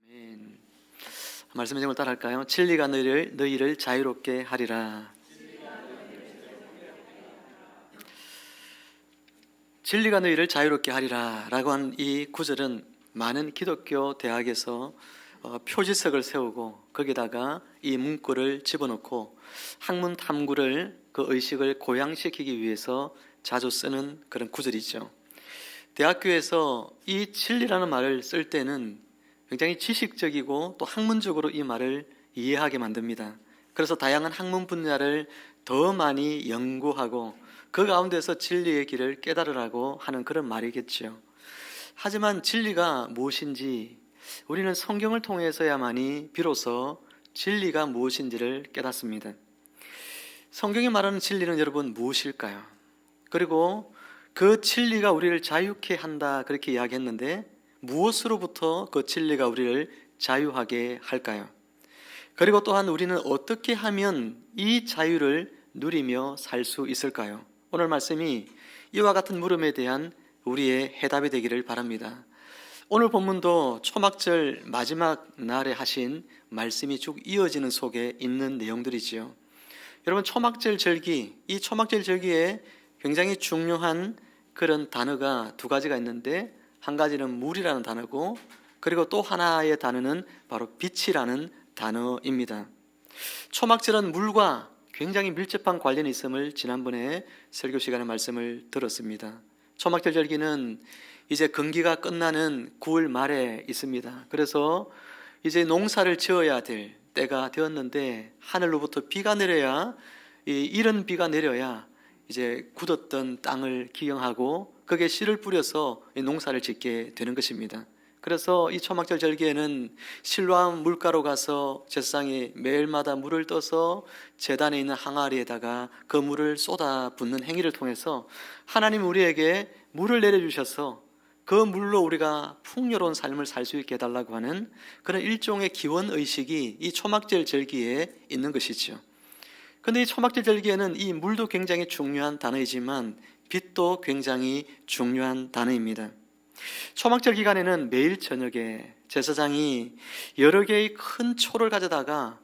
아멘. 말씀 제목을 따라할까요? 진리가 너희를 자유롭게 하리라. 진리가 너희를 자유롭게 하리라 라고 한 이 구절은 많은 기독교 대학에서 표지석을 세우고 거기다가 이 문구를 집어넣고 학문 탐구를 그 의식을 고양시키기 위해서 자주 쓰는 그런 구절이죠. 대학교에서 이 진리라는 말을 쓸 때는 굉장히 지식적이고 또 학문적으로 이 말을 이해하게 만듭니다. 그래서 다양한 학문 분야를 더 많이 연구하고 그 가운데서 진리의 길을 깨달으라고 하는 그런 말이겠죠. 하지만 진리가 무엇인지 우리는 성경을 통해서야만이 비로소 진리가 무엇인지를 깨닫습니다. 성경이 말하는 진리는 여러분 무엇일까요? 그리고 그 진리가 우리를 자유케 한다 그렇게 이야기했는데 무엇으로부터 그 진리가 우리를 자유하게 할까요? 그리고 또한 우리는 어떻게 하면 이 자유를 누리며 살 수 있을까요? 오늘 말씀이 이와 같은 물음에 대한 우리의 해답이 되기를 바랍니다. 오늘 본문도 초막절 마지막 날에 하신 말씀이 쭉 이어지는 속에 있는 내용들이지요. 여러분, 초막절 절기, 이 초막절 절기에 굉장히 중요한 그런 단어가 두 가지가 있는데 한 가지는 물이라는 단어고 그리고 또 하나의 단어는 바로 빛이라는 단어입니다. 초막절은 물과 굉장히 밀접한 관련이 있음을 지난번에 설교 시간에 말씀을 들었습니다. 초막절 절기는 이제 건기가 끝나는 9월 말에 있습니다. 그래서 이제 농사를 지어야 될 때가 되었는데 하늘로부터 비가 내려야 이른 비가 내려야 이제 굳었던 땅을 기경하고 거기에 씨를 뿌려서 농사를 짓게 되는 것입니다. 그래서 이 초막절 절기에는 실로암 물가로 가서 제사장이 매일마다 물을 떠서 제단에 있는 항아리에다가 그 물을 쏟아 붓는 행위를 통해서 하나님이 우리에게 물을 내려주셔서 그 물로 우리가 풍요로운 삶을 살 수 있게 해달라고 하는 그런 일종의 기원의식이 이 초막절 절기에 있는 것이죠. 그런데 이 초막절 절기에는 이 물도 굉장히 중요한 단어이지만 빛도 굉장히 중요한 단어입니다. 초막절 기간에는 매일 저녁에 제사장이 여러 개의 큰 초를 가져다가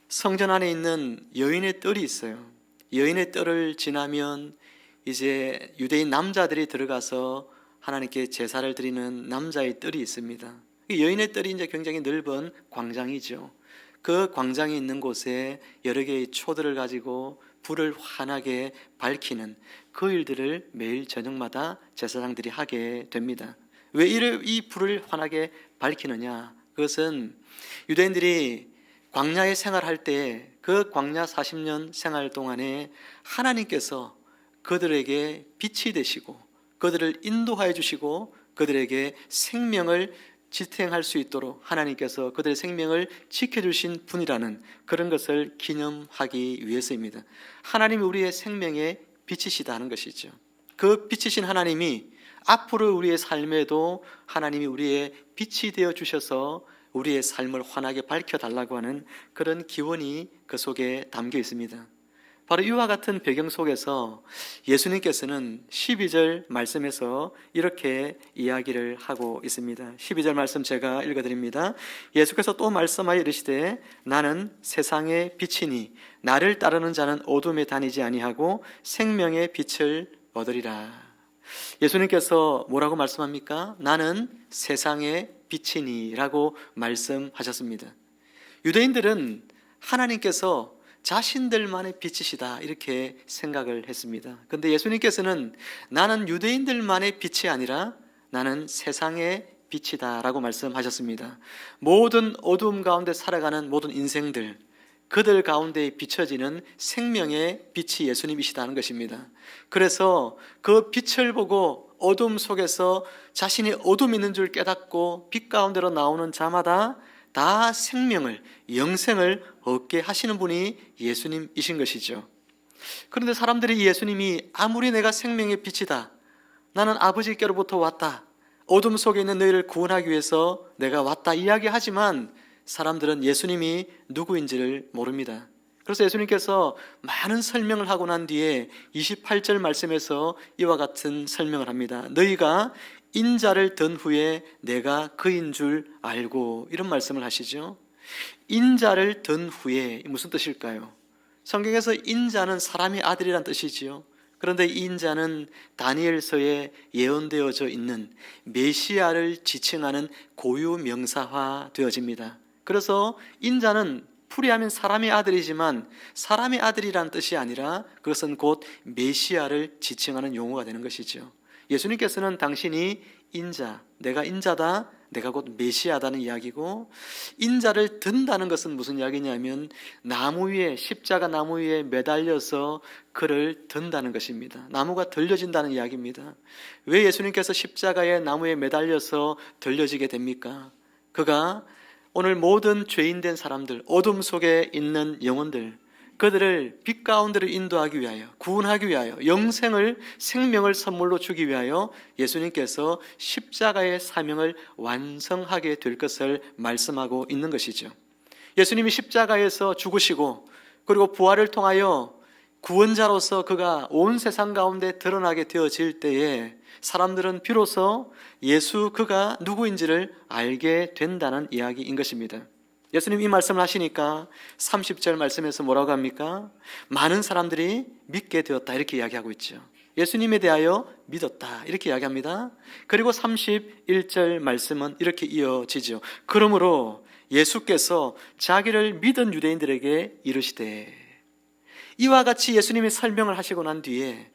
성전 안에 있는 여인의 뜰이 있어요. 여인의 뜰을 지나면 이제 유대인 남자들이 들어가서 하나님께 제사를 드리는 남자의 뜰이 있습니다. 여인의 뜰이 이제 굉장히 넓은 광장이죠. 그 광장이 있는 곳에 여러 개의 초들을 가지고 불을 환하게 밝히는 그 일들을 매일 저녁마다 제사장들이 하게 됩니다. 왜 이 불을 환하게 밝히느냐? 그것은 유대인들이 광야에 생활할 때 그 광야 40년 생활 동안에 하나님께서 그들에게 빛이 되시고 그들을 인도하여 주시고 그들에게 생명을 지탱할 수 있도록 하나님께서 그들의 생명을 지켜주신 분이라는 그런 것을 기념하기 위해서입니다. 하나님이 우리의 생명의 빛이시다 하는 것이죠. 그 빛이신 하나님이 앞으로 우리의 삶에도 하나님이 우리의 빛이 되어 주셔서 우리의 삶을 환하게 밝혀달라고 하는 그런 기원이 그 속에 담겨 있습니다. 바로 이와 같은 배경 속에서 예수님께서는 12절 말씀에서 이렇게 이야기를 하고 있습니다. 12절 말씀 제가 읽어드립니다. 예수께서 또 말씀하여 이르시되 나는 세상의 빛이니 나를 따르는 자는 어둠에 다니지 아니하고 생명의 빛을 얻으리라. 예수님께서 뭐라고 말씀합니까? 나는 세상의 빛이니 라고 말씀하셨습니다. 유대인들은 하나님께서 자신들만의 빛이시다 이렇게 생각을 했습니다. 그런데 예수님께서는 나는 유대인들만의 빛이 아니라 나는 세상의 빛이다 라고 말씀하셨습니다. 모든 어두움 가운데 살아가는 모든 인생들, 그들 가운데 비춰지는 생명의 빛이 예수님이시다는 것입니다. 그래서 그 빛을 보고 어둠 속에서 자신이 어둠이 있는 줄 깨닫고 빛 가운데로 나오는 자마다 다 생명을, 영생을 얻게 하시는 분이 예수님이신 것이죠. 그런데 사람들이 예수님이 아무리 내가 생명의 빛이다, 나는 아버지께로부터 왔다, 어둠 속에 있는 너희를 구원하기 위해서 내가 왔다 이야기하지만 사람들은 예수님이 누구인지를 모릅니다. 그래서 예수님께서 많은 설명을 하고 난 뒤에 28절 말씀에서 이와 같은 설명을 합니다. 너희가 인자를 든 후에 내가 그인 줄 알고, 이런 말씀을 하시죠. 인자를 든 후에 무슨 뜻일까요? 성경에서 인자는 사람의 아들이란 뜻이지요. 그런데 이 인자는 다니엘서에 예언되어져 있는 메시아를 지칭하는 고유 명사화 되어집니다. 그래서 인자는 풀이하면 사람의 아들이지만 사람의 아들이란 뜻이 아니라 그것은 곧 메시아를 지칭하는 용어가 되는 것이죠. 예수님께서는 당신이 인자, 내가 인자다, 내가 곧 메시아다는 이야기고, 인자를 든다는 것은 무슨 이야기냐면 나무 위에, 십자가 나무 위에 매달려서 그를 든다는 것입니다. 나무가 들려진다는 이야기입니다. 왜 예수님께서 십자가의 나무에 매달려서 들려지게 됩니까? 그가 오늘 모든 죄인된 사람들, 어둠 속에 있는 영혼들, 그들을 빛 가운데로 인도하기 위하여, 구원하기 위하여, 영생을, 생명을 선물로 주기 위하여 예수님께서 십자가의 사명을 완성하게 될 것을 말씀하고 있는 것이죠. 예수님이 십자가에서 죽으시고 그리고 부활을 통하여 구원자로서 그가 온 세상 가운데 드러나게 되어질 때에 사람들은 비로소 예수 그가 누구인지를 알게 된다는 이야기인 것입니다. 예수님 이 말씀을 하시니까 30절 말씀에서 뭐라고 합니까? 많은 사람들이 믿게 되었다, 이렇게 이야기하고 있죠. 예수님에 대하여 믿었다, 이렇게 이야기합니다. 그리고 31절 말씀은 이렇게 이어지죠. 그러므로 예수께서 자기를 믿은 유대인들에게 이르시되, 이와 같이 예수님이 설명을 하시고 난 뒤에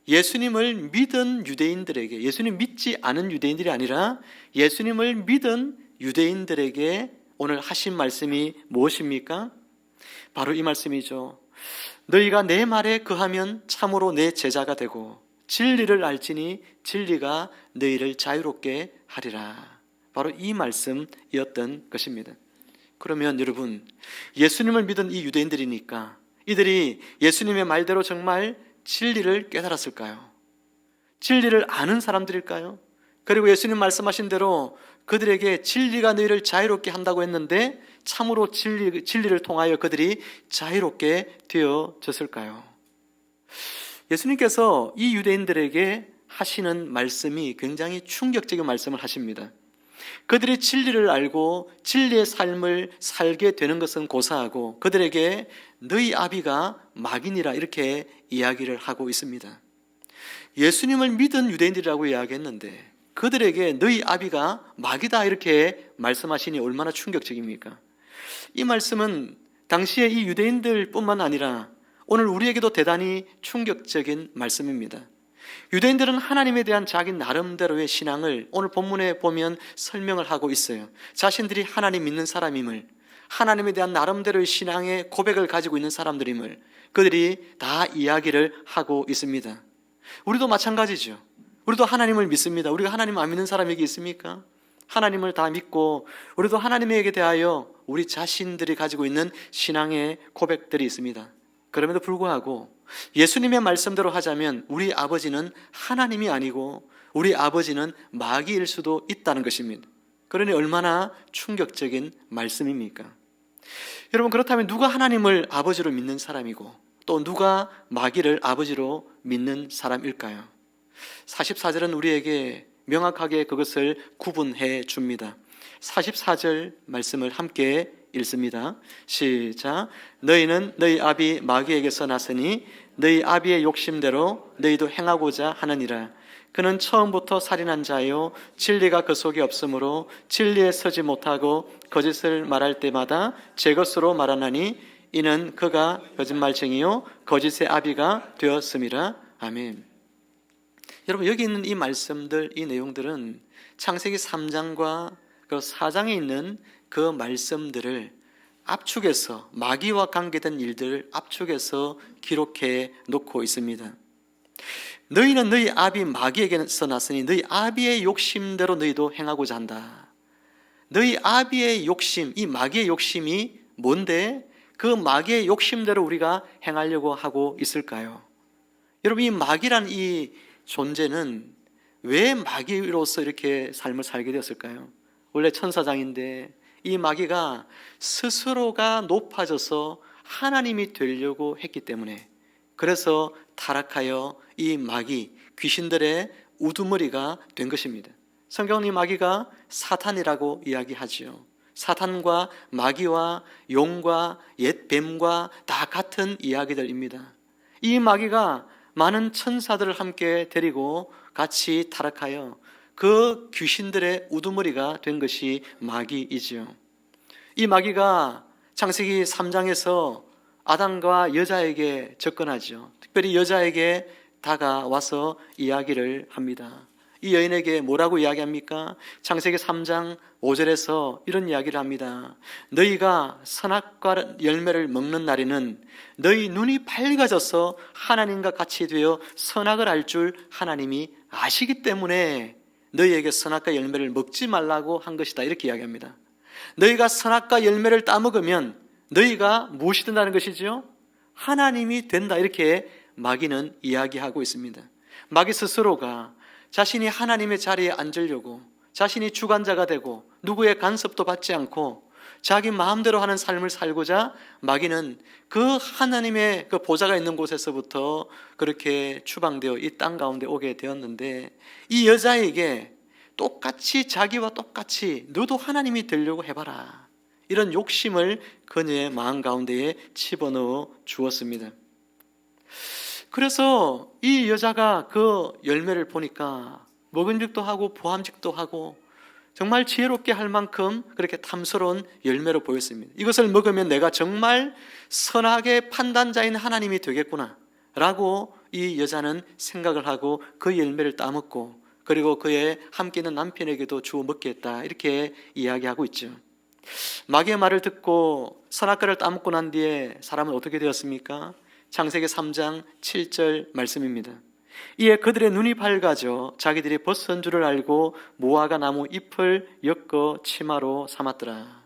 예수님을 믿은 유대인들에게, 예수님 믿지 않은 유대인들이 아니라 예수님을 믿은 유대인들에게 오늘 하신 말씀이 무엇입니까? 바로 이 말씀이죠. 너희가 내 말에 거하면 참으로 내 제자가 되고 진리를 알지니 진리가 너희를 자유롭게 하리라. 바로 이 말씀이었던 것입니다. 그러면 여러분, 예수님을 믿은 이 유대인들이니까 이들이 예수님의 말대로 정말 진리를 깨달았을까요? 진리를 아는 사람들일까요? 그리고 예수님 말씀하신 대로 그들에게 진리가 너희를 자유롭게 한다고 했는데 참으로 진리를 통하여 그들이 자유롭게 되어졌을까요? 예수님께서 이 유대인들에게 하시는 말씀이 굉장히 충격적인 말씀을 하십니다. 그들이 진리를 알고 진리의 삶을 살게 되는 것은 고사하고 그들에게 너희 아비가 마귀니라, 이렇게 이야기를 하고 있습니다. 예수님을 믿은 유대인들이라고 이야기했는데 그들에게 너희 아비가 마귀다, 이렇게 말씀하시니 얼마나 충격적입니까? 이 말씀은 당시에 이 유대인들 뿐만 아니라 오늘 우리에게도 대단히 충격적인 말씀입니다. 유대인들은 하나님에 대한 자기 나름대로의 신앙을 오늘 본문에 보면 설명을 하고 있어요. 자신들이 하나님 믿는 사람임을, 하나님에 대한 나름대로의 신앙의 고백을 가지고 있는 사람들임을 그들이 다 이야기를 하고 있습니다. 우리도 마찬가지죠. 우리도 하나님을 믿습니다. 우리가 하나님 안 믿는 사람이 있습니까? 하나님을 다 믿고 우리도 하나님에게 대하여 우리 자신들이 가지고 있는 신앙의 고백들이 있습니다. 그럼에도 불구하고 예수님의 말씀대로 하자면 우리 아버지는 하나님이 아니고 우리 아버지는 마귀일 수도 있다는 것입니다. 그러니 얼마나 충격적인 말씀입니까? 여러분, 그렇다면 누가 하나님을 아버지로 믿는 사람이고 또 누가 마귀를 아버지로 믿는 사람일까요? 44절은 우리에게 명확하게 그것을 구분해 줍니다. 44절 말씀을 함께 읽습니다. 시작. 너희는 너희 아비 마귀에게서 났으니 너희 아비의 욕심대로 너희도 행하고자 하느니라. 그는 처음부터 살인한 자요 진리가 그 속에 없으므로 진리에 서지 못하고 거짓을 말할 때마다 제 것으로 말하나니 이는 그가 거짓말쟁이요 거짓의 아비가 되었음이라. 아멘. 여러분, 여기 있는 이 말씀들, 이 내용들은 창세기 3장과 그 4장에 있는 그 말씀들을 압축해서 마귀와 관계된 일들을 압축해서 기록해 놓고 있습니다. 너희는 너희 아비 마귀에게서 났으니 너희 아비의 욕심대로 너희도 행하고자 한다. 너희 아비의 욕심, 이 마귀의 욕심이 뭔데 그 마귀의 욕심대로 우리가 행하려고 하고 있을까요? 여러분, 이 마귀란 이 존재는 왜 마귀로서 이렇게 삶을 살게 되었을까요? 원래 천사장인데 이 마귀가 스스로가 높아져서 하나님이 되려고 했기 때문에, 그래서 타락하여 이 마귀, 귀신들의 우두머리가 된 것입니다. 성경은 이 마귀가 사탄이라고 이야기하지요. 사탄과 마귀와 용과 옛 뱀과 다 같은 이야기들입니다. 이 마귀가 많은 천사들을 함께 데리고 같이 타락하여 그 귀신들의 우두머리가 된 것이 마귀이지요. 이 마귀가 창세기 3장에서 아담과 여자에게 접근하죠. 특별히 여자에게 다가와서 이야기를 합니다. 이 여인에게 뭐라고 이야기합니까? 창세기 3장 5절에서 이런 이야기를 합니다. 너희가 선악과 열매를 먹는 날에는 너희 눈이 밝아져서 하나님과 같이 되어 선악을 알 줄 하나님이 아시기 때문에 너희에게 선악과 열매를 먹지 말라고 한 것이다, 이렇게 이야기합니다. 너희가 선악과 열매를 따먹으면 너희가 무엇이 된다는 것이죠? 하나님이 된다, 이렇게 마귀는 이야기하고 있습니다. 마귀 스스로가 자신이 하나님의 자리에 앉으려고, 자신이 주관자가 되고 누구의 간섭도 받지 않고 자기 마음대로 하는 삶을 살고자 마귀는 그 하나님의 그 보좌가 있는 곳에서부터 그렇게 추방되어 이 땅 가운데 오게 되었는데, 이 여자에게 똑같이 자기와 똑같이 너도 하나님이 되려고 해봐라, 이런 욕심을 그녀의 마음 가운데에 집어넣어 주었습니다. 그래서 이 여자가 그 열매를 보니까 먹은직도 하고 보암직도 하고 정말 지혜롭게 할 만큼 그렇게 탐스러운 열매로 보였습니다. 이것을 먹으면 내가 정말 선악의 판단자인 하나님이 되겠구나 라고 이 여자는 생각을 하고 그 열매를 따먹고, 그리고 그의 함께 있는 남편에게도 주어 먹겠다, 이렇게 이야기하고 있죠. 마귀의 말을 듣고 선악과를 따먹고 난 뒤에 사람은 어떻게 되었습니까? 창세기 3장 7절 말씀입니다. 이에 그들의 눈이 밝아져 자기들이 벗은 줄을 알고 무화과 나무 잎을 엮어 치마로 삼았더라.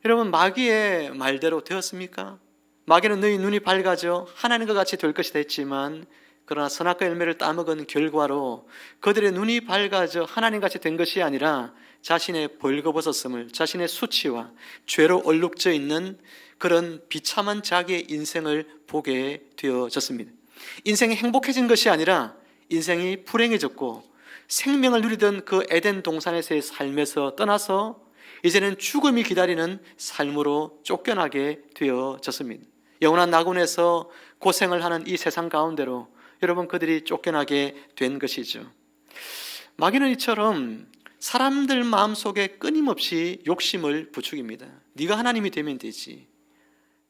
여러분, 마귀의 말대로 되었습니까? 마귀는 너희 눈이 밝아져 하나님과 같이 될 것이다 했지만, 그러나 선악과 열매를 따먹은 결과로 그들의 눈이 밝아져 하나님같이 된 것이 아니라 자신의 벌거벗었음을, 자신의 수치와 죄로 얼룩져 있는 그런 비참한 자기의 인생을 보게 되어졌습니다. 인생이 행복해진 것이 아니라 인생이 불행해졌고, 생명을 누리던 그 에덴 동산에서의 삶에서 떠나서 이제는 죽음이 기다리는 삶으로 쫓겨나게 되어졌습니다. 영원한 낙원에서 고생을 하는 이 세상 가운데로 여러분, 그들이 쫓겨나게 된 것이죠. 마귀는 이처럼 사람들 마음속에 끊임없이 욕심을 부추깁니다. 네가 하나님이 되면 되지,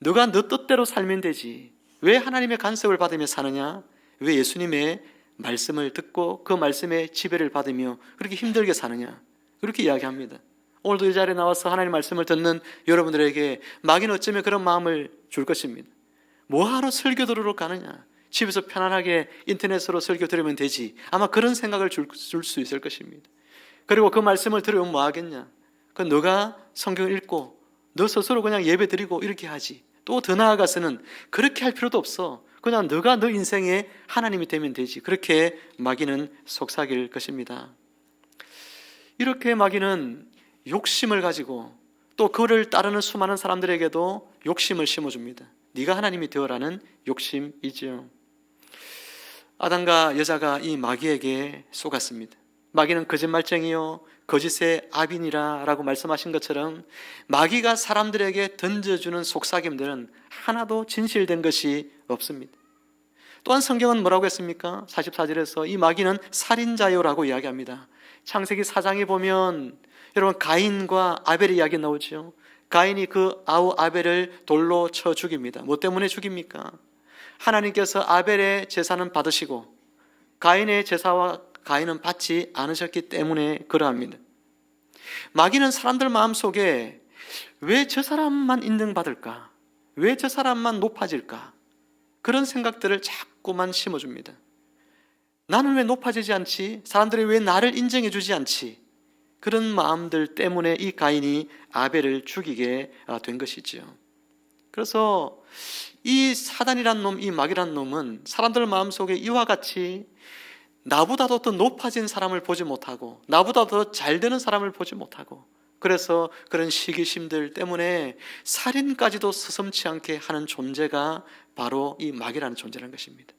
너가 너 뜻대로 살면 되지, 왜 하나님의 간섭을 받으며 사느냐, 왜 예수님의 말씀을 듣고 그 말씀의 지배를 받으며 그렇게 힘들게 사느냐, 그렇게 이야기합니다. 오늘도 이 자리에 나와서 하나님의 말씀을 듣는 여러분들에게 마귀는 어쩌면 그런 마음을 줄 것입니다. 뭐하러 설교 들으러 가느냐, 집에서 편안하게 인터넷으로 설교 들으면 되지, 아마 그런 생각을 줄 수 있을 것입니다. 그리고 그 말씀을 들으면 뭐 하겠냐, 그 너가 성경을 읽고 너 스스로 그냥 예배 드리고 이렇게 하지, 또 더 나아가서는 그렇게 할 필요도 없어, 그냥 너가 너 인생에 하나님이 되면 되지, 그렇게 마귀는 속삭일 것입니다. 이렇게 마귀는 욕심을 가지고 또 그를 따르는 수많은 사람들에게도 욕심을 심어줍니다. 네가 하나님이 되어라는 욕심이지요. 아담과 여자가 이 마귀에게 속았습니다. 마귀는 거짓말쟁이요 거짓의 아비니라 라고 말씀하신 것처럼 마귀가 사람들에게 던져주는 속삭임들은 하나도 진실된 것이 없습니다. 또한 성경은 뭐라고 했습니까? 44절에서 이 마귀는 살인자요라고 이야기합니다. 창세기 4장에 보면 여러분, 가인과 아벨의 이야기 나오죠. 가인이 그 아우 아벨을 돌로 쳐 죽입니다. 뭐 때문에 죽입니까? 하나님께서 아벨의 제사는 받으시고 가인의 제사와 가인은 받지 않으셨기 때문에 그러합니다. 마귀는 사람들 마음속에 왜 저 사람만 인정받을까? 왜 저 사람만 높아질까? 그런 생각들을 자꾸만 심어줍니다. 나는 왜 높아지지 않지? 사람들이 왜 나를 인정해 주지 않지? 그런 마음들 때문에 이 가인이 아벨을 죽이게 된 것이지요. 그래서 이 사단이란 놈, 이 마귀란 놈은 사람들 마음속에 이와 같이 나보다도 더 높아진 사람을 보지 못하고 나보다 더 잘 되는 사람을 보지 못하고 그래서 그런 시기심들 때문에 살인까지도 서슴지 않게 하는 존재가 바로 이 마귀라는 존재라는 것입니다.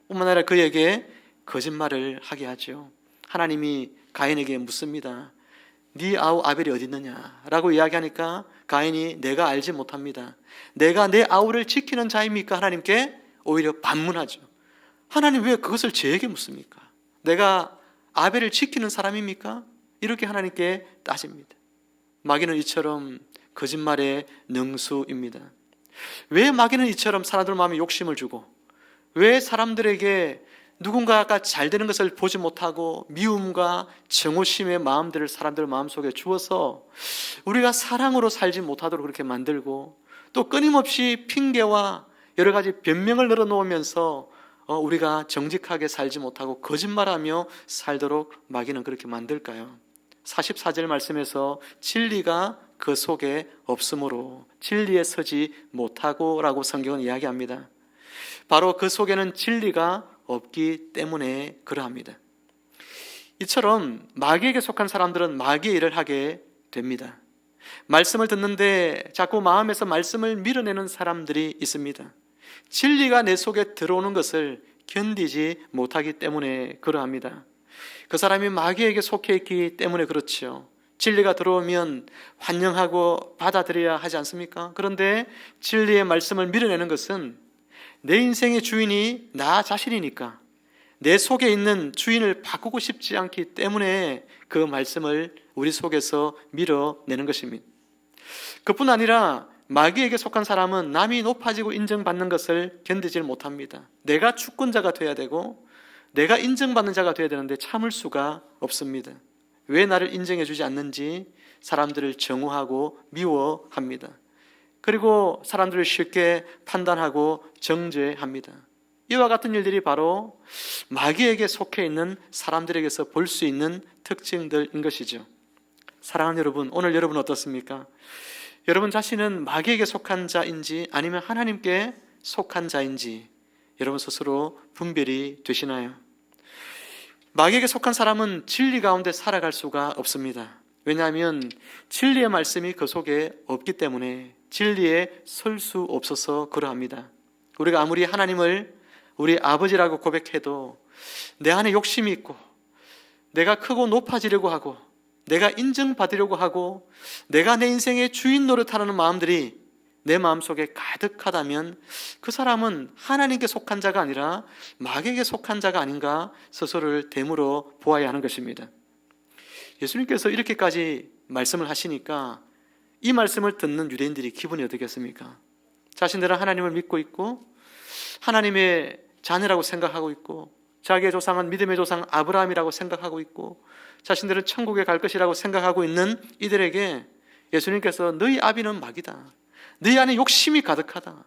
뿐만 아니라 그에게 거짓말을 하게 하죠. 하나님이 가인에게 묻습니다. 네 아우 아벨이 어디 있느냐 라고 이야기하니까 가인이 내가 알지 못합니다. 내가 내 아우를 지키는 자입니까? 하나님께 오히려 반문하죠. 하나님 왜 그것을 저에게 묻습니까? 내가 아벨을 지키는 사람입니까? 이렇게 하나님께 따집니다. 마귀는 이처럼 거짓말의 능수입니다. 왜 마귀는 이처럼 사람들 마음에 욕심을 주고, 왜 사람들에게 누군가가 잘 되는 것을 보지 못하고 미움과 증오심의 마음들을 사람들 마음속에 주어서 우리가 사랑으로 살지 못하도록 그렇게 만들고, 또 끊임없이 핑계와 여러 가지 변명을 늘어놓으면서 우리가 정직하게 살지 못하고 거짓말하며 살도록 마귀는 그렇게 만들까요? 44절 말씀에서 진리가 그 속에 없으므로 진리에 서지 못하고 라고 성경은 이야기합니다. 바로 그 속에는 진리가 없기 때문에 그러합니다. 이처럼 마귀에게 속한 사람들은 마귀의 일을 하게 됩니다. 말씀을 듣는데 자꾸 마음에서 말씀을 밀어내는 사람들이 있습니다. 진리가 내 속에 들어오는 것을 견디지 못하기 때문에 그러합니다. 그 사람이 마귀에게 속해 있기 때문에 그렇죠. 진리가 들어오면 환영하고 받아들여야 하지 않습니까? 그런데 진리의 말씀을 밀어내는 것은 내 인생의 주인이 나 자신이니까 내 속에 있는 주인을 바꾸고 싶지 않기 때문에 그 말씀을 우리 속에서 밀어내는 것입니다. 그뿐 아니라 마귀에게 속한 사람은 남이 높아지고 인정받는 것을 견디지 못합니다. 내가 주권자가 돼야 되고 내가 인정받는 자가 돼야 되는데 참을 수가 없습니다. 왜 나를 인정해 주지 않는지 사람들을 정오하고 미워합니다. 그리고 사람들을 쉽게 판단하고 정죄합니다. 이와 같은 일들이 바로 마귀에게 속해 있는 사람들에게서 볼 수 있는 특징들인 것이죠. 사랑하는 여러분, 오늘 여러분 어떻습니까? 여러분 자신은 마귀에게 속한 자인지 아니면 하나님께 속한 자인지 여러분 스스로 분별이 되시나요? 마귀에게 속한 사람은 진리 가운데 살아갈 수가 없습니다. 왜냐하면 진리의 말씀이 그 속에 없기 때문에 진리에 설 수 없어서 그러합니다. 우리가 아무리 하나님을 우리 아버지라고 고백해도 내 안에 욕심이 있고 내가 크고 높아지려고 하고 내가 인정받으려고 하고 내가 내 인생의 주인 노릇하는 마음들이 내 마음속에 가득하다면 그 사람은 하나님께 속한 자가 아니라 마귀에게 속한 자가 아닌가 스스로를 되물어 보아야 하는 것입니다. 예수님께서 이렇게까지 말씀을 하시니까 이 말씀을 듣는 유대인들이 기분이 어떻겠습니까? 자신들은 하나님을 믿고 있고 하나님의 자녀라고 생각하고 있고 자기의 조상은 믿음의 조상 아브라함이라고 생각하고 있고 자신들은 천국에 갈 것이라고 생각하고 있는 이들에게 예수님께서 너희 아비는 마귀다. 너희 안에 욕심이 가득하다.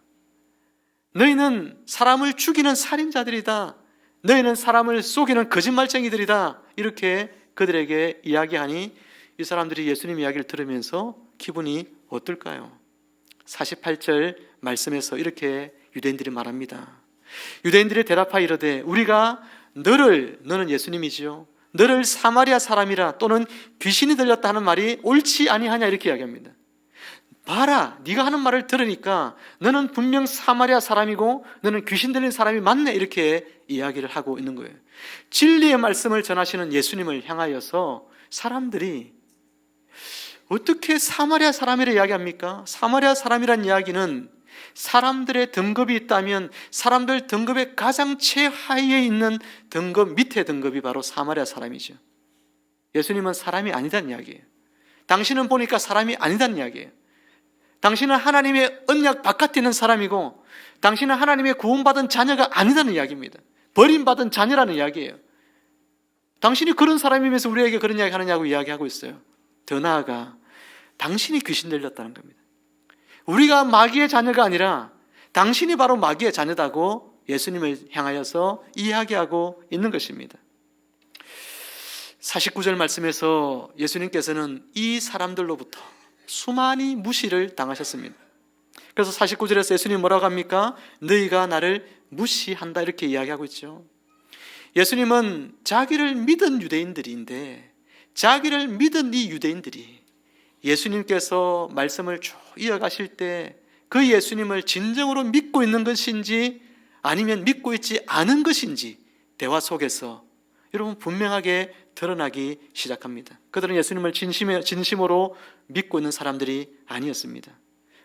너희는 사람을 죽이는 살인자들이다. 너희는 사람을 속이는 거짓말쟁이들이다. 이렇게 그들에게 이야기하니 이 사람들이 예수님 이야기를 들으면서 기분이 어떨까요? 48절 말씀에서 이렇게 유대인들이 말합니다. 유대인들이 대답하여 이르되 우리가 너는 예수님이지요. 너를 사마리아 사람이라 또는 귀신이 들렸다 하는 말이 옳지 아니하냐 이렇게 이야기합니다. 봐라, 네가 하는 말을 들으니까 너는 분명 사마리아 사람이고 너는 귀신 들린 사람이 맞네 이렇게 이야기를 하고 있는 거예요. 진리의 말씀을 전하시는 예수님을 향하여서 사람들이 어떻게 사마리아 사람이라 이야기합니까? 사마리아 사람이란 이야기는 사람들의 등급이 있다면 사람들 등급의 가장 최하위에 있는 등급 밑에 등급이 바로 사마리아 사람이죠. 예수님은 사람이 아니다는 이야기예요. 당신은 보니까 사람이 아니다는 이야기예요. 당신은 하나님의 언약 바깥에 있는 사람이고 당신은 하나님의 구원받은 자녀가 아니다는 이야기입니다. 버림받은 자녀라는 이야기예요. 당신이 그런 사람이면서 우리에게 그런 이야기 하느냐고 이야기하고 있어요. 더 나아가 당신이 귀신 들렸다는 겁니다. 우리가 마귀의 자녀가 아니라 당신이 바로 마귀의 자녀다고 예수님을 향하여서 이야기하고 있는 것입니다. 49절 말씀에서 예수님께서는 이 사람들로부터 수많이 무시를 당하셨습니다. 그래서 49절에서 예수님이 뭐라고 합니까? 너희가 나를 무시한다 이렇게 이야기하고 있죠. 예수님은 자기를 믿은 유대인들인데 자기를 믿은 이 유대인들이 예수님께서 말씀을 쭉 이어가실 때 그 예수님을 진정으로 믿고 있는 것인지 아니면 믿고 있지 않은 것인지 대화 속에서 여러분 분명하게 드러나기 시작합니다. 그들은 예수님을 진심으로 믿고 있는 사람들이 아니었습니다.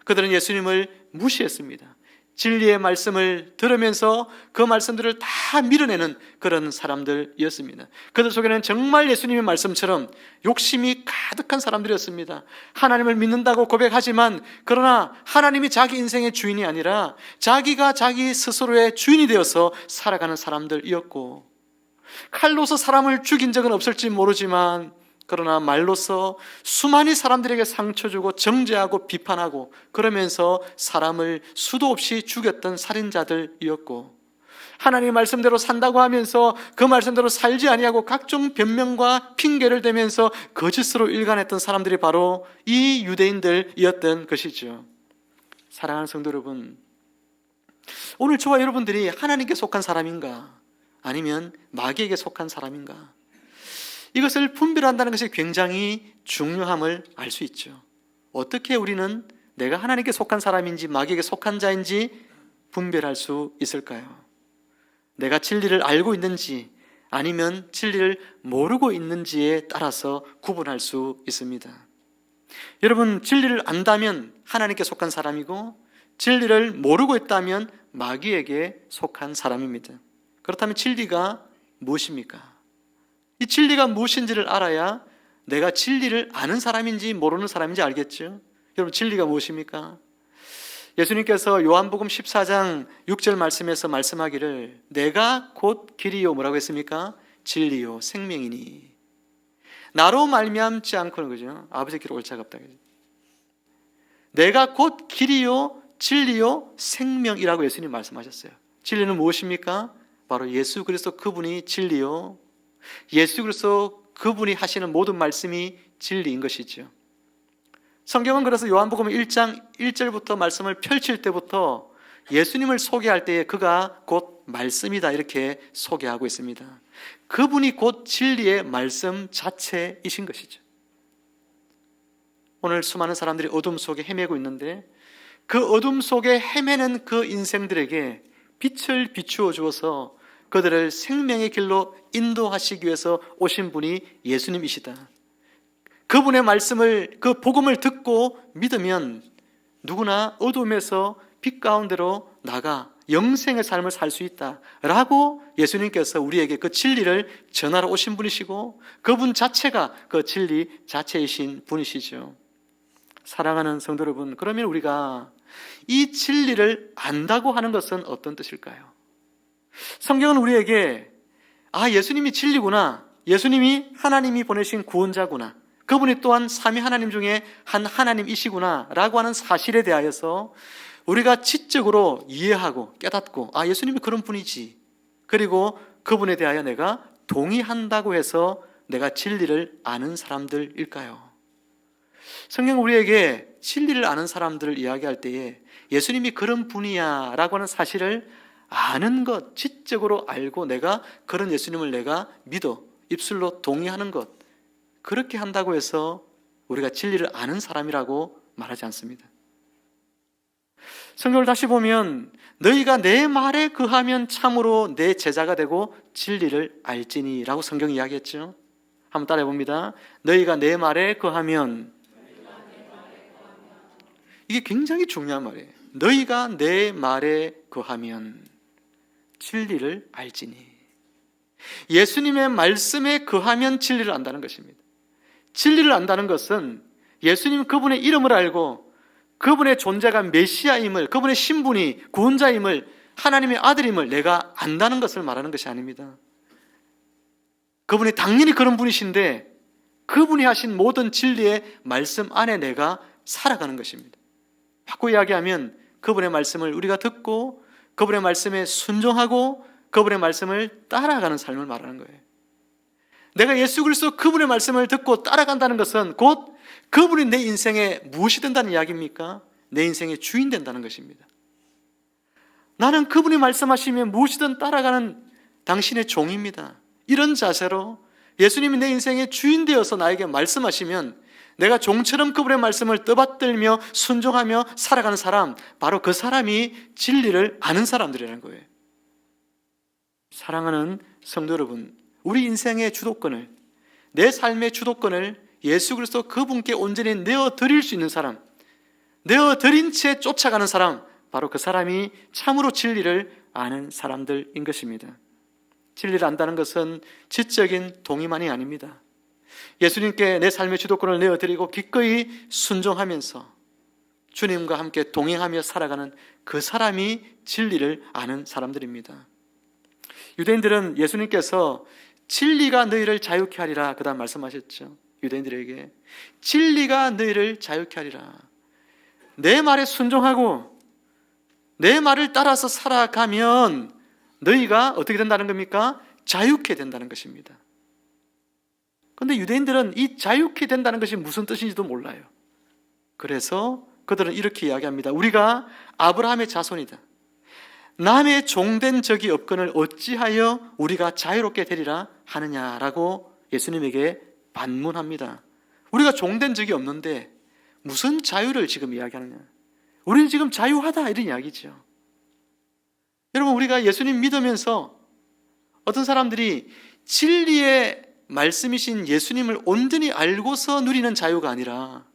그들은 예수님을 무시했습니다. 진리의 말씀을 들으면서 그 말씀들을 다 밀어내는 그런 사람들이었습니다. 그들 속에는 정말 예수님의 말씀처럼 욕심이 가득한 사람들이었습니다. 하나님을 믿는다고 고백하지만 그러나 하나님이 자기 인생의 주인이 아니라 자기가 자기 스스로의 주인이 되어서 살아가는 사람들이었고, 칼로서 사람을 죽인 적은 없을지 모르지만 그러나 말로서 수많은 사람들에게 상처 주고 정죄하고 비판하고 그러면서 사람을 수도 없이 죽였던 살인자들이었고, 하나님의 말씀대로 산다고 하면서 그 말씀대로 살지 아니하고 각종 변명과 핑계를 대면서 거짓으로 일관했던 사람들이 바로 이 유대인들이었던 것이죠. 사랑하는 성도 여러분, 오늘 저와 여러분들이 하나님께 속한 사람인가 아니면 마귀에게 속한 사람인가, 이것을 분별한다는 것이 굉장히 중요함을 알 수 있죠. 어떻게 우리는 내가 하나님께 속한 사람인지 마귀에게 속한 자인지 분별할 수 있을까요? 내가 진리를 알고 있는지 아니면 진리를 모르고 있는지에 따라서 구분할 수 있습니다. 여러분, 진리를 안다면 하나님께 속한 사람이고 진리를 모르고 있다면 마귀에게 속한 사람입니다. 그렇다면 진리가 무엇입니까? 이 진리가 무엇인지를 알아야 내가 진리를 아는 사람인지 모르는 사람인지 알겠죠? 여러분, 진리가 무엇입니까? 예수님께서 요한복음 14장 6절 말씀에서 말씀하기를 내가 곧 길이요, 뭐라고 했습니까? 진리요 생명이니 나로 말미암지 않고는, 그죠? 아버지 길 올 자가 없다. 내가 곧 길이요 진리요 생명이라고 예수님 말씀하셨어요. 진리는 무엇입니까? 바로 예수 그리스도 그분이 진리요, 예수 그리스도 그분이 하시는 모든 말씀이 진리인 것이죠. 성경은 그래서 요한복음 1장 1절부터 말씀을 펼칠 때부터 예수님을 소개할 때에 그가 곧 말씀이다 이렇게 소개하고 있습니다. 그분이 곧 진리의 말씀 자체이신 것이죠. 오늘 수많은 사람들이 어둠 속에 헤매고 있는데 그 어둠 속에 헤매는 그 인생들에게 빛을 비추어 주어서 그들을 생명의 길로 인도하시기 위해서 오신 분이 예수님이시다. 그분의 말씀을, 그 복음을 듣고 믿으면 누구나 어둠에서 빛 가운데로 나가 영생의 삶을 살 수 있다라고 예수님께서 우리에게 그 진리를 전하러 오신 분이시고 그분 자체가 그 진리 자체이신 분이시죠. 사랑하는 성도 여러분, 그러면 우리가 이 진리를 안다고 하는 것은 어떤 뜻일까요? 성경은 우리에게 예수님이 진리구나, 예수님이 하나님이 보내신 구원자구나, 그분이 또한 삼위 하나님 중에 한 하나님이시구나 라고 하는 사실에 대하여서 우리가 지적으로 이해하고 깨닫고 예수님이 그런 분이지, 그리고 그분에 대하여 내가 동의한다고 해서 내가 진리를 아는 사람들일까요? 성경은 우리에게 진리를 아는 사람들을 이야기할 때에 예수님이 그런 분이야 라고 하는 사실을 아는 것, 지적으로 알고 내가 그런 예수님을 내가 믿어 입술로 동의하는 것, 그렇게 한다고 해서 우리가 진리를 아는 사람이라고 말하지 않습니다. 성경을 다시 보면 너희가 내 말에 거하면 참으로 내 제자가 되고 진리를 알지니 라고 성경이 이야기했죠. 한번 따라해 봅니다. 너희가 내 말에 거하면, 이게 굉장히 중요한 말이에요. 너희가 내 말에 거하면 진리를 알지니. 예수님의 말씀에 거하면 진리를 안다는 것입니다. 진리를 안다는 것은 예수님 그분의 이름을 알고 그분의 존재가 메시아임을, 그분의 신분이 구원자임을, 하나님의 아들임을 내가 안다는 것을 말하는 것이 아닙니다. 그분이 당연히 그런 분이신데 그분이 하신 모든 진리의 말씀 안에 내가 살아가는 것입니다. 바꾸어 이야기하면 그분의 말씀을 우리가 듣고 그분의 말씀에 순종하고 그분의 말씀을 따라가는 삶을 말하는 거예요. 내가 예수 그리스도 그분의 말씀을 듣고 따라간다는 것은 곧 그분이 내 인생에 무엇이 된다는 이야기입니까? 내 인생의 주인 된다는 것입니다. 나는 그분이 말씀하시면 무엇이든 따라가는 당신의 종입니다. 이런 자세로 예수님이 내 인생의 주인 되어서 나에게 말씀하시면 내가 종처럼 그분의 말씀을 떠받들며 순종하며 살아가는 사람, 바로 그 사람이 진리를 아는 사람들이라는 거예요. 사랑하는 성도 여러분, 우리 인생의 주도권을, 내 삶의 주도권을 예수 그리스도 그분께 온전히 내어드릴 수 있는 사람, 내어드린 채 쫓아가는 사람, 바로 그 사람이 참으로 진리를 아는 사람들인 것입니다. 진리를 안다는 것은 지적인 동의만이 아닙니다. 예수님께 내 삶의 주도권을 내어드리고 기꺼이 순종하면서 주님과 함께 동행하며 살아가는 그 사람이 진리를 아는 사람들입니다. 유대인들은 예수님께서 진리가 너희를 자유케 하리라 그다음 말씀하셨죠. 유대인들에게 진리가 너희를 자유케 하리라. 내 말에 순종하고 내 말을 따라서 살아가면 너희가 어떻게 된다는 겁니까? 자유케 된다는 것입니다. 그런데 유대인들은 이 자유케 된다는 것이 무슨 뜻인지도 몰라요. 그래서 그들은 이렇게 이야기합니다. 우리가 아브라함의 자손이다. 남의 종된 적이 없거늘 어찌하여 우리가 자유롭게 되리라 하느냐라고 예수님에게 반문합니다. 우리가 종된 적이 없는데 무슨 자유를 지금 이야기하느냐? 우리는 지금 자유하다 이런 이야기죠. 여러분, 우리가 예수님 믿으면서 어떤 사람들이 진리의 말씀이신 예수님을 온전히 알고서 누리는 자유가 아니라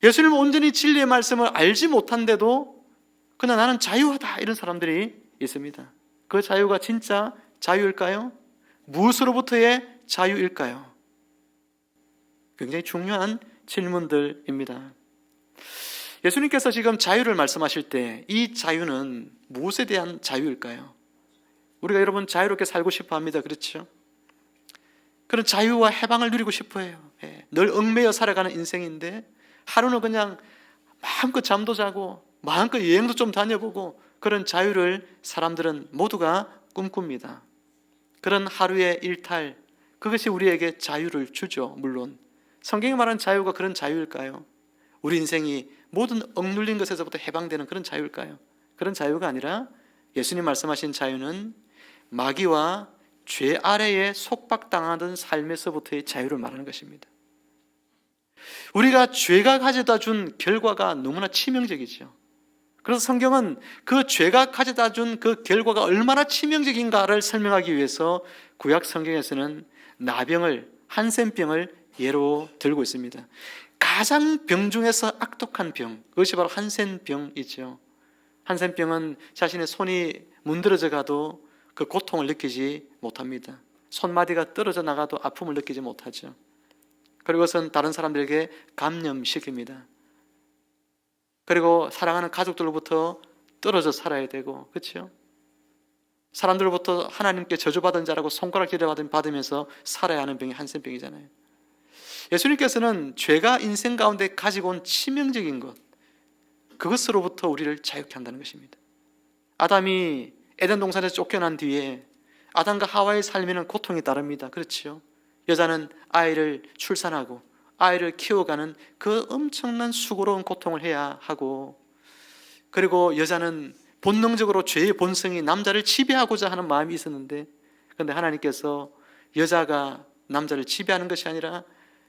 예수님을 온전히 진리의 말씀을 알지 못한데도 그러나 나는 자유하다 이런 사람들이 있습니다. 그 자유가 진짜 자유일까요? 무엇으로부터의 자유일까요? 굉장히 중요한 질문들입니다. 예수님께서 지금 자유를 말씀하실 때 이 자유는 무엇에 대한 자유일까요? 우리가 여러분 자유롭게 살고 싶어 합니다. 그렇죠? 그런 자유와 해방을 누리고 싶어 해요. 늘 얽매여 살아가는 인생인데 하루는 그냥 마음껏 잠도 자고 마음껏 여행도 좀 다녀보고 그런 자유를 사람들은 모두가 꿈꿉니다. 그런 하루의 일탈, 그것이 우리에게 자유를 주죠. 물론 성경이 말하는 자유가 그런 자유일까요? 우리 인생이 모든 억눌린 것에서부터 해방되는 그런 자유일까요? 그런 자유가 아니라 예수님 말씀하신 자유는 마귀와 죄 아래에 속박당하던 삶에서부터의 자유를 말하는 것입니다. 우리가 죄가 가져다 준 결과가 너무나 치명적이죠. 그래서 성경은 그 죄가 가져다 준 그 결과가 얼마나 치명적인가를 설명하기 위해서 구약 성경에서는 나병을, 한센병을 예로 들고 있습니다. 가장 병 중에서 악독한 병, 그것이 바로 한센병이죠. 한센병은 자신의 손이 문드러져 가도 그 고통을 느끼지 못합니다. 손마디가 떨어져 나가도 아픔을 느끼지 못하죠. 그리고 그것은 다른 사람들에게 감염시킵니다. 그리고 사랑하는 가족들로부터 떨어져 살아야 되고, 그렇죠? 사람들로부터 하나님께 저주받은 자라고 손가락질을 받으면서 살아야 하는 병이 한센병이잖아요. 예수님께서는 죄가 인생 가운데 가지고 온 치명적인 것, 그것으로부터 우리를 자유케 한다는 것입니다. 아담이 에덴 동산에서 쫓겨난 뒤에 아담과 하와의 삶에는 고통이 따릅니다. 그렇죠? 여자는 아이를 출산하고 아이를 키워가는 그 엄청난 수고로운 고통을 해야 하고, 그리고 여자는 본능적으로 죄의 본성이 남자를 지배하고자 하는 마음이 있었는데, 그런데 하나님께서 여자가 남자를 지배하는 것이 아니라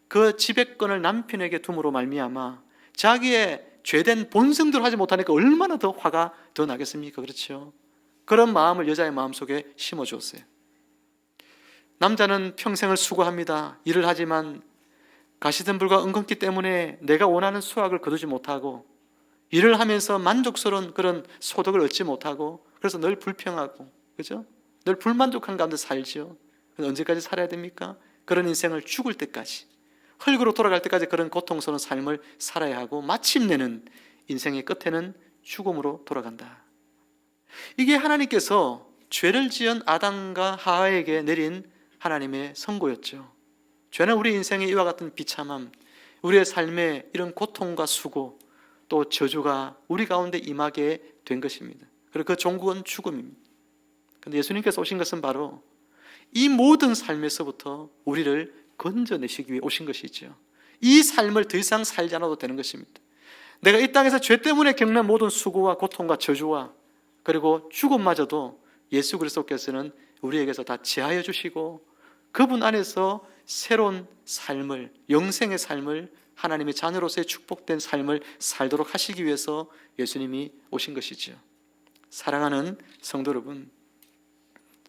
그 지배권을 남편에게 둠으로 말미암아 자기의 죄된 본성대로 하지 못하니까 얼마나 더 화가 더 나겠습니까? 그렇죠? 그런 마음을 여자의 마음속에 심어주었어요. 남자는 평생을 수고합니다. 일을 하지만 가시덤불과 은근기 때문에 내가 원하는 수확을 거두지 못하고, 일을 하면서 만족스러운 그런 소득을 얻지 못하고, 그래서 늘 불평하고, 그죠? 늘 불만족한 가운데 살죠. 언제까지 살아야 됩니까? 그런 인생을 죽을 때까지, 흙으로 돌아갈 때까지 그런 고통스러운 삶을 살아야 하고, 마침내는 인생의 끝에는 죽음으로 돌아간다. 이게 하나님께서 죄를 지은 아담과 하와에게 내린 하나님의 선고였죠. 죄는 우리 인생의 이와 같은 비참함, 우리의 삶에 이런 고통과 수고, 또 저주가 우리 가운데 임하게 된 것입니다. 그리고 그 종국은 죽음입니다. 그런데 예수님께서 오신 것은 바로 이 모든 삶에서부터 우리를 건져내시기 위해 오신 것이죠. 이 삶을 더 이상 살지 않아도 되는 것입니다. 내가 이 땅에서 죄 때문에 겪는 모든 수고와 고통과 저주와 그리고 죽음마저도 예수 그리스도께서는 우리에게서 다 제하여 주시고, 그분 안에서 새로운 삶을, 영생의 삶을, 하나님의 자녀로서의 축복된 삶을 살도록 하시기 위해서 예수님이 오신 것이죠. 사랑하는 성도 여러분,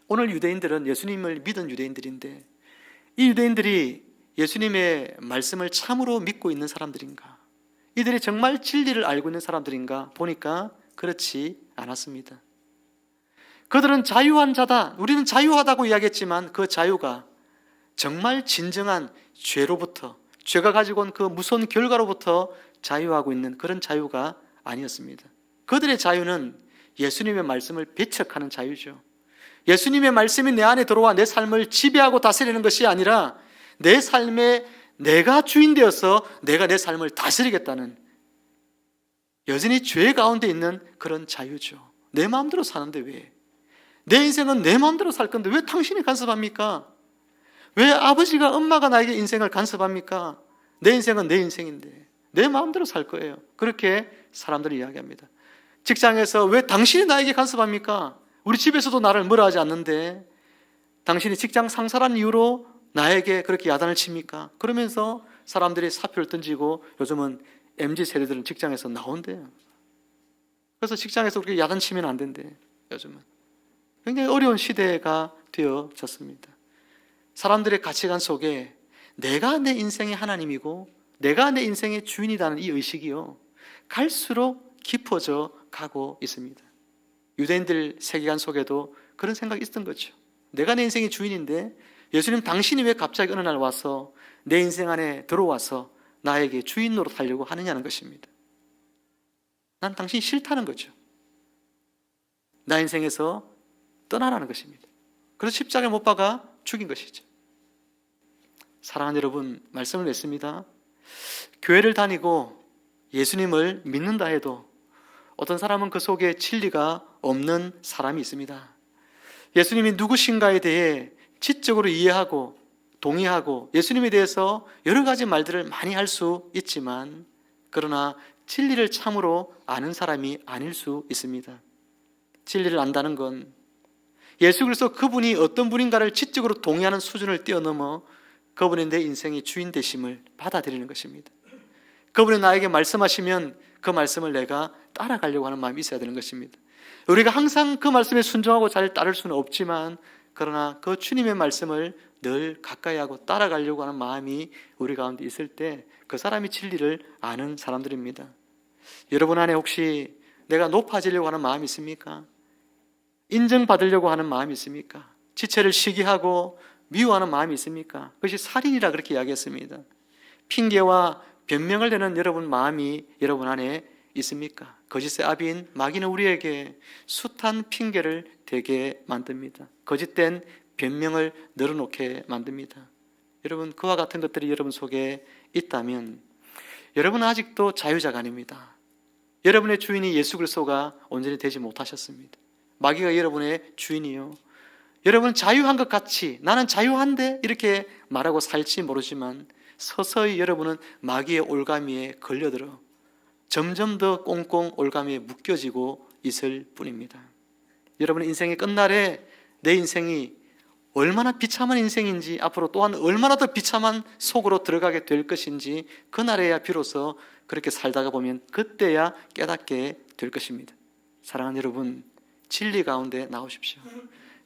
오늘 유대인들은 예수님을 믿은 유대인들인데 이 유대인들이 예수님의 말씀을 참으로 믿고 있는 사람들인가? 이들이 정말 진리를 알고 있는 사람들인가? 보니까 그렇지 않았습니다. 그들은 자유한 자다, 우리는 자유하다고 이야기했지만 그 자유가 정말 진정한 죄로부터, 죄가 가지고 온 그 무서운 결과로부터 자유하고 있는 그런 자유가 아니었습니다. 그들의 자유는 예수님의 말씀을 배척하는 자유죠. 예수님의 말씀이 내 안에 들어와 내 삶을 지배하고 다스리는 것이 아니라 내 삶에 내가 주인 되어서 내가 내 삶을 다스리겠다는, 여전히 죄 가운데 있는 그런 자유죠. 내 마음대로 사는데 왜? 내 인생은 내 마음대로 살 건데 왜 당신이 간섭합니까? 왜 아버지가 엄마가 나에게 인생을 간섭합니까? 내 인생은 내 인생인데 내 마음대로 살 거예요. 그렇게 사람들이 이야기합니다. 직장에서 왜 당신이 나에게 간섭합니까? 우리 집에서도 나를 뭐라 하지 않는데 당신이 직장 상사란 이유로 나에게 그렇게 야단을 칩니까? 그러면서 사람들이 사표를 던지고 요즘은 MZ세대들은 직장에서 나온대요. 그래서 직장에서 그렇게 야단 치면 안 된대. 요즘은 굉장히 어려운 시대가 되어졌습니다. 사람들의 가치관 속에 내가 내 인생의 하나님이고 내가 내 인생의 주인이라는 이 의식이요, 갈수록 깊어져 가고 있습니다. 유대인들 세계관 속에도 그런 생각이 있었던 거죠. 내가 내 인생의 주인인데 예수님 당신이 왜 갑자기 어느 날 와서 내 인생 안에 들어와서 나에게 주인 노릇하려고 하느냐는 것입니다. 난 당신이 싫다는 거죠. 나 인생에서 떠나라는 것입니다. 그래서 십자가에 못 박아 죽인 것이죠. 사랑하는 여러분, 말씀을 냈습니다. 교회를 다니고 예수님을 믿는다 해도 어떤 사람은 그 속에 진리가 없는 사람이 있습니다. 예수님이 누구신가에 대해 지적으로 이해하고 동의하고 예수님에 대해서 여러 가지 말들을 많이 할 수 있지만 그러나 진리를 참으로 아는 사람이 아닐 수 있습니다. 진리를 안다는 건 예수 그리스도 그분이 어떤 분인가를 지적으로 동의하는 수준을 뛰어넘어 그분이 내 인생의 주인 되심을 받아들이는 것입니다. 그분이 나에게 말씀하시면 그 말씀을 내가 따라가려고 하는 마음이 있어야 되는 것입니다. 우리가 항상 그 말씀에 순종하고 잘 따를 수는 없지만 그러나 그 주님의 말씀을 늘 가까이 하고 따라가려고 하는 마음이 우리 가운데 있을 때 그 사람이 진리를 아는 사람들입니다. 여러분 안에 혹시 내가 높아지려고 하는 마음이 있습니까? 인정받으려고 하는 마음이 있습니까? 지체를 시기하고 미워하는 마음이 있습니까? 그것이 살인이라 그렇게 이야기했습니다. 핑계와 변명을 내는 여러분 마음이 여러분 안에 있습니까? 거짓의 아비인 마귀는 우리에게 숱한 핑계를 대게 만듭니다. 거짓된 변명을 늘어놓게 만듭니다. 여러분, 그와 같은 것들이 여러분 속에 있다면 여러분은 아직도 자유자가 아닙니다. 여러분의 주인이 예수 그리스도가 온전히 되지 못하셨습니다. 마귀가 여러분의 주인이요, 여러분 자유한 것 같이 나는 자유한데 이렇게 말하고 살지 모르지만 서서히 여러분은 마귀의 올가미에 걸려들어 점점 더 꽁꽁 올가미에 묶여지고 있을 뿐입니다. 여러분의 인생의 끝날에 내 인생이 얼마나 비참한 인생인지, 앞으로 또한 얼마나 더 비참한 속으로 들어가게 될 것인지 그날에야 비로소 그렇게 살다가 보면 그때야 깨닫게 될 것입니다. 사랑하는 여러분, 진리 가운데 나오십시오.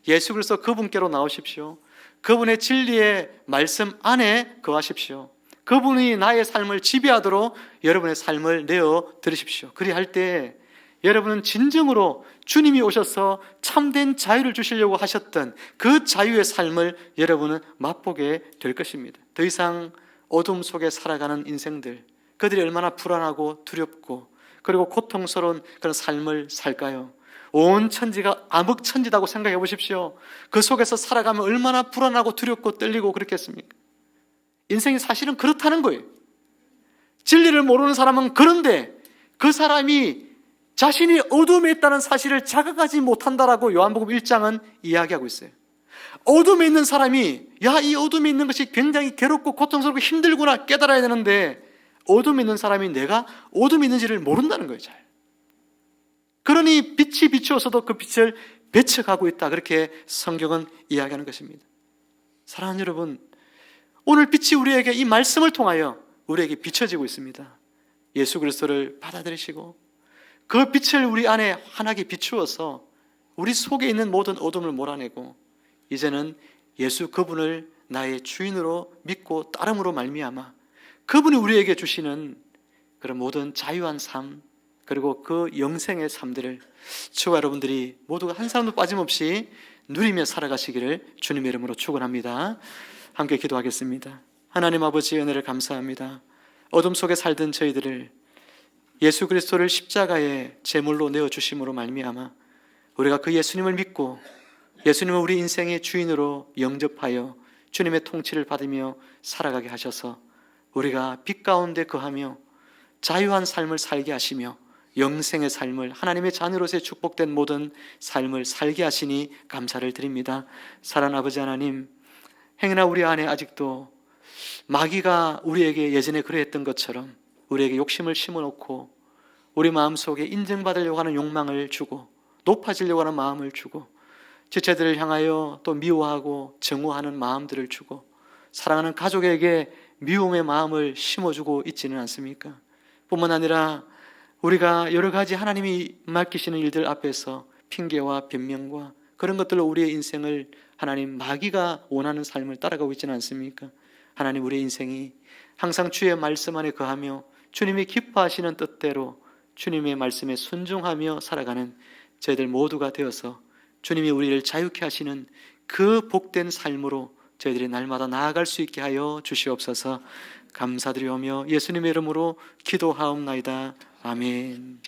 예수 그리스도 그분께로 나오십시오. 그분의 진리의 말씀 안에 거하십시오. 그분이 나의 삶을 지배하도록 여러분의 삶을 내어 드리십시오. 그리할 때 여러분은 진정으로 주님이 오셔서 참된 자유를 주시려고 하셨던 그 자유의 삶을 여러분은 맛보게 될 것입니다. 더 이상 어둠 속에 살아가는 인생들, 그들이 얼마나 불안하고 두렵고 그리고 고통스러운 그런 삶을 살까요? 온 천지가 암흑천지다고 생각해 보십시오. 그 속에서 살아가면 얼마나 불안하고 두렵고 떨리고 그렇겠습니까? 인생이 사실은 그렇다는 거예요. 진리를 모르는 사람은 그런데 그 사람이 자신이 어둠에 있다는 사실을 자각하지 못한다라고 요한복음 1장은 이야기하고 있어요. 어둠에 있는 사람이 이 어둠에 있는 것이 굉장히 괴롭고 고통스럽고 힘들구나 깨달아야 되는데 어둠에 있는 사람이 내가 어둠에 있는지를 모른다는 거예요. 잘. 그러니 빛이 비추어서도 그 빛을 배척하고 있다, 그렇게 성경은 이야기하는 것입니다. 사랑하는 여러분, 오늘 빛이 우리에게 이 말씀을 통하여 우리에게 비춰지고 있습니다. 예수 그리스도를 받아들이시고 그 빛을 우리 안에 환하게 비추어서 우리 속에 있는 모든 어둠을 몰아내고 이제는 예수 그분을 나의 주인으로 믿고 따름으로 말미암아 그분이 우리에게 주시는 그런 모든 자유한 삶 그리고 그 영생의 삶들을 저와 여러분들이 모두가 한 사람도 빠짐없이 누리며 살아가시기를 주님의 이름으로 축원합니다. 함께 기도하겠습니다. 하나님 아버지의 은혜를 감사합니다. 어둠 속에 살던 저희들을 예수 그리스도를 십자가에 제물로 내어주심으로 말미암아 우리가 그 예수님을 믿고 예수님을 우리 인생의 주인으로 영접하여 주님의 통치를 받으며 살아가게 하셔서 우리가 빛 가운데 거하며 자유한 삶을 살게 하시며 영생의 삶을 하나님의 자녀로서의 축복된 모든 삶을 살게 하시니 감사를 드립니다. 사랑하는 아버지 하나님, 행여나 우리 안에 아직도 마귀가 우리에게 예전에 그러했던 것처럼 우리에게 욕심을 심어놓고 우리 마음속에 인정받으려고 하는 욕망을 주고 높아지려고 하는 마음을 주고 지체들을 향하여 또 미워하고 증오하는 마음들을 주고 사랑하는 가족에게 미움의 마음을 심어주고 있지는 않습니까? 뿐만 아니라 우리가 여러 가지 하나님이 맡기시는 일들 앞에서 핑계와 변명과 그런 것들로 우리의 인생을 하나님 마귀가 원하는 삶을 따라가고 있지는 않습니까? 하나님 우리의 인생이 항상 주의 말씀 안에 거하며 주님이 기뻐하시는 뜻대로 주님의 말씀에 순종하며 살아가는 저희들 모두가 되어서 주님이 우리를 자유케 하시는 그 복된 삶으로 저희들이 날마다 나아갈 수 있게 하여 주시옵소서. 감사드리오며 예수님의 이름으로 기도하옵나이다. 아멘.